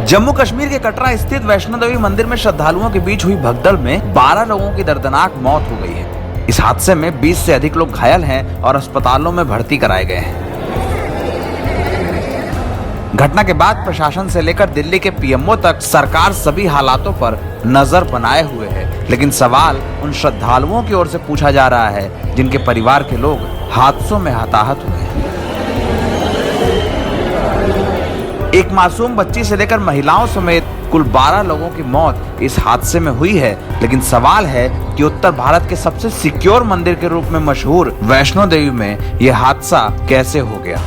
जम्मू कश्मीर के कटरा स्थित वैष्णो देवी मंदिर में श्रद्धालुओं के बीच हुई भगदड़ में 12 लोगों की दर्दनाक मौत हो गई है। इस हादसे में 20 से अधिक लोग घायल हैं और अस्पतालों में भर्ती कराए गए हैं। घटना के बाद प्रशासन से लेकर दिल्ली के पीएमओ तक सरकार सभी हालातों पर नजर बनाए हुए है, लेकिन सवाल उन श्रद्धालुओं की ओर से पूछा जा रहा है जिनके परिवार के लोग हादसों में हताहत हुए हैं। एक मासूम बच्ची से लेकर महिलाओं समेत कुल 12 लोगों की मौत इस हादसे में हुई है, लेकिन सवाल है कि उत्तर भारत के सबसे सिक्योर मंदिर के रूप में मशहूर वैष्णो देवी में यह हादसा कैसे हो गया।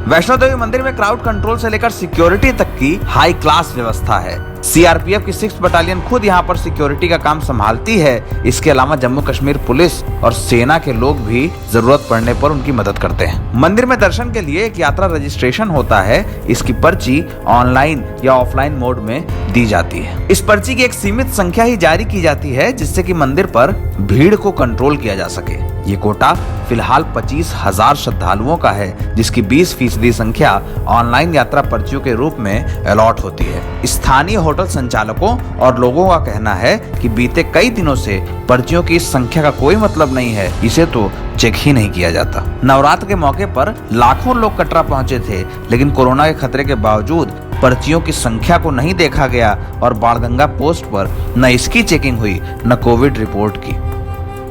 वैष्णो देवी मंदिर में क्राउड कंट्रोल से लेकर सिक्योरिटी तक की हाई क्लास व्यवस्था है। सीआरपीएफ की 6th बटालियन खुद यहां पर सिक्योरिटी का काम संभालती है। इसके अलावा जम्मू कश्मीर पुलिस और सेना के लोग भी जरूरत पड़ने पर उनकी मदद करते हैं। मंदिर में दर्शन के लिए एक यात्रा रजिस्ट्रेशन होता है। इसकी पर्ची ऑनलाइन या ऑफलाइन मोड में दी जाती है। इस पर्ची की एक सीमित संख्या ही जारी की जाती है, जिससे कि मंदिर पर भीड़ को कंट्रोल किया जा सके। ये कोटा फिलहाल 25,000 श्रद्धालुओं का है, जिसकी 20% संख्या ऑनलाइन यात्रा पर्चियों के रूप में अलॉट होती है। स्थानीय होटल संचालकों और लोगों का कहना है कि बीते कई दिनों से पर्चियों की इस संख्या का कोई मतलब नहीं है, इसे तो चेक ही नहीं किया जाता। नवरात्र के मौके पर लाखों लोग कटरा पहुंचे थे, लेकिन कोरोना के खतरे के बावजूद पर्चियों की संख्या को नहीं देखा गया और बाणगंगा पोस्ट पर न इसकी चेकिंग हुई न कोविड रिपोर्ट की।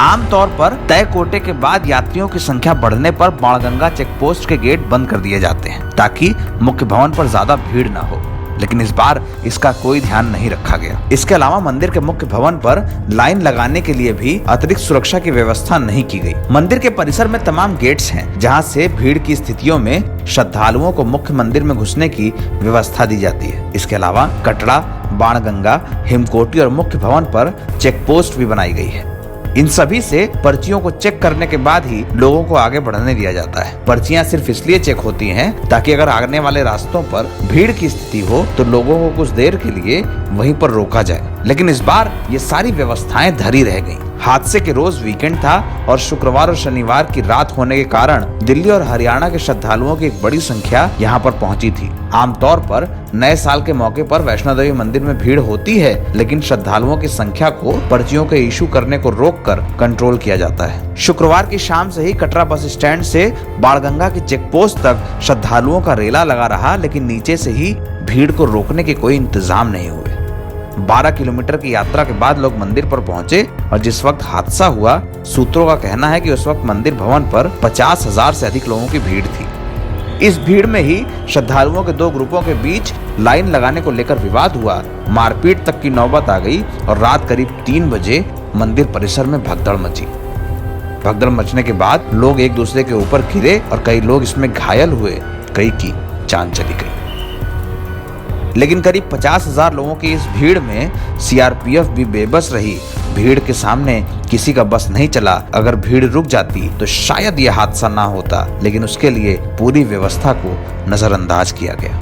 आमतौर पर तय कोटे के बाद यात्रियों की संख्या बढ़ने पर बाणगंगा चेक पोस्ट के गेट बंद कर दिए जाते हैं ताकि मुख्य भवन पर ज्यादा भीड़ न हो, लेकिन इस बार इसका कोई ध्यान नहीं रखा गया। इसके अलावा मंदिर के मुख्य भवन पर लाइन लगाने के लिए भी अतिरिक्त सुरक्षा की व्यवस्था नहीं की गई। मंदिर के परिसर में तमाम गेट्स हैं, जहां से भीड़ की स्थितियों में श्रद्धालुओं को मुख्य मंदिर में घुसने की व्यवस्था दी जाती है। इसके अलावा कटरा, बाणगंगा, हिमकोटी और मुख्य भवन पर चेक पोस्ट भी बनाई गई है। इन सभी से पर्चियों को चेक करने के बाद ही लोगों को आगे बढ़ने दिया जाता है। पर्चियां सिर्फ इसलिए चेक होती हैं ताकि अगर आने वाले रास्तों पर भीड़ की स्थिति हो तो लोगों को कुछ देर के लिए वहीं पर रोका जाए, लेकिन इस बार ये सारी व्यवस्थाएं धरी रह गईं। हादसे के रोज वीकेंड था और शुक्रवार और शनिवार की रात होने के कारण दिल्ली और हरियाणा के श्रद्धालुओं की एक बड़ी संख्या यहाँ पर पहुंची थी। आमतौर पर नए साल के मौके पर वैष्णो देवी मंदिर में भीड़ होती है, लेकिन श्रद्धालुओं की संख्या को पर्चियों के इशू करने को रोककर कंट्रोल किया जाता है। शुक्रवार की शाम से ही कटरा बस स्टैंड से बाणगंगा की चेक पोस्ट तक श्रद्धालुओं का रेला लगा रहा, लेकिन नीचे से ही भीड़ को रोकने के कोई इंतजाम नहीं हुए। 12 किलोमीटर की यात्रा के बाद लोग मंदिर पर पहुंचे और जिस वक्त हादसा हुआ, सूत्रों का कहना है कि उस वक्त मंदिर भवन पर 50,000 से अधिक लोगों की भीड़ थी। इस भीड़ में ही श्रद्धालुओं के दो ग्रुपों के बीच लाइन लगाने को लेकर विवाद हुआ, मारपीट तक की नौबत आ गई और रात करीब 3 बजे मंदिर परिसर में भगदड़ मची। भगदड़ मचने के बाद लोग एक दूसरे के ऊपर गिरे और कई लोग इसमें घायल हुए, कई की जान चली गई। लेकिन करीब 50,000 लोगों की इस भीड़ में सीआरपीएफ भी बेबस रही। भीड़ के सामने किसी का बस नहीं चला। अगर भीड़ रुक जाती तो शायद यह हादसा ना होता, लेकिन उसके लिए पूरी व्यवस्था को नजरअंदाज किया गया।